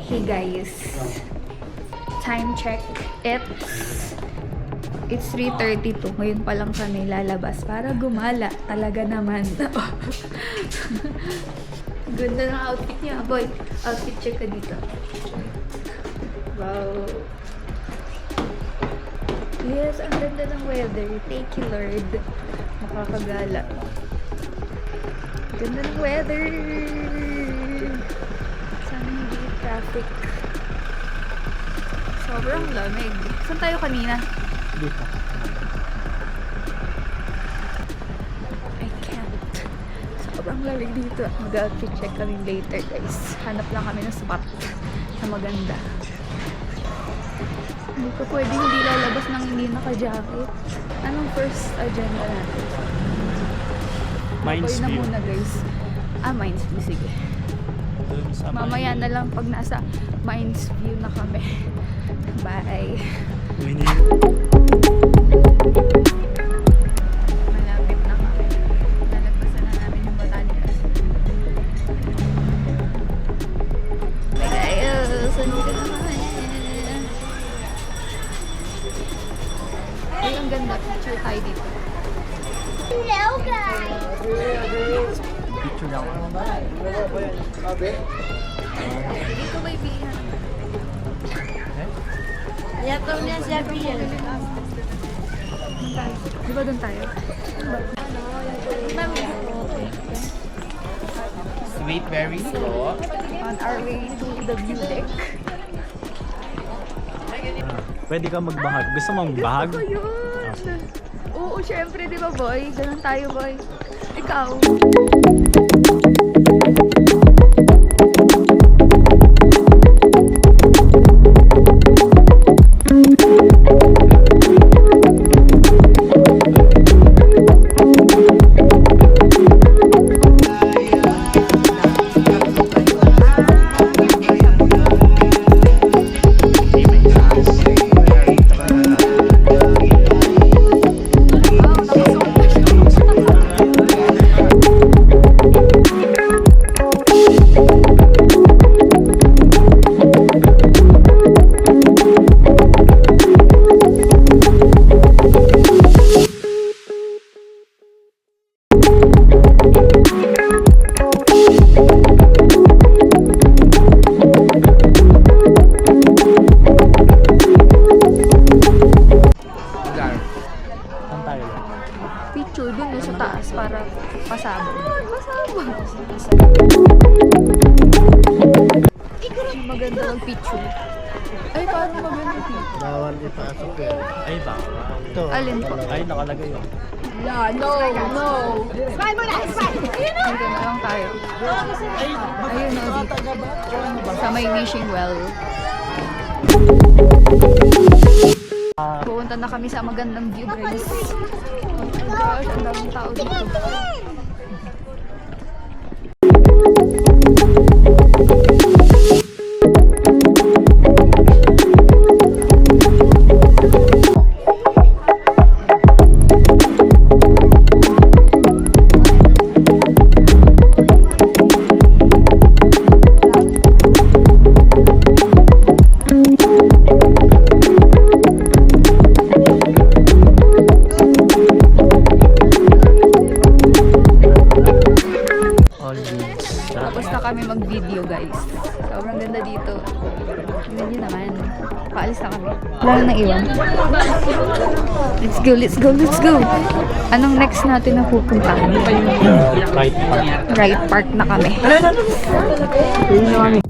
Hey guys, time check. It's 3:32. Ngayon pa lang kami lalabas para gumala. Talaga naman. Ganda ng outfit niya, boy. Outfit check ka dito. Wow. Yes, ang ganda ng weather. Thank you, Lord. Makakagala. Ganda ng weather. Sana hindi traffic. Sobrang lamig. Saan tayo kanina? Dito. I can't. Sobrang lamig dito. Mag-outfit check kami later, guys. Hanap lang kami ng spot na maganda. Hindi ko pwede hindi lalabas ng hindi naka-jacket. Anong first agenda natin? Mines Ako'y na View. muna, guys. Mines View. Sige. Dun sa Mamaya na lang pag nasa Mines View na kami. Bye. Malapit na kami. Nalagpasan na namin yung Botanicals. Hey guys! Nandito na kami. Ay, ang ganda. Picture tayo dito. Hello guys! picture lang. Dito may bilihan. Yato niya siya Brian. Di ba doon tayo? Sweet berry po. On our way to the view deck. Pwede ka magbahag. Gusto mong bahag? Gusto ko yun! Oo, syempre, di ba boy? Ganun tayo, boy. Ikaw. Saan tayo? Picture dun no, sa taas para pasabog. Pasabog. Maganda ang picture. Ay, paano maganda picture? Bawal ipasok yan. Ay, bawal. Ito. Alin po? Ay, nakalagay yun. Yeah, no. Smile mo na, smile. Dito na lang tayo. Ayun na, dito. Sa may wishing well. Pupunta na kami sa magandang view, guys. Oh my gosh, ang daming tao dito. All beach. Tapos na kami mag-video, guys. Sobrang ganda dito. Tingnan nyo naman. Paalis na kami. Wala na iwan. Let's go, let's go, let's go! Anong next natin na pupuntahan? Right park. Right park na kami. Yun na kami.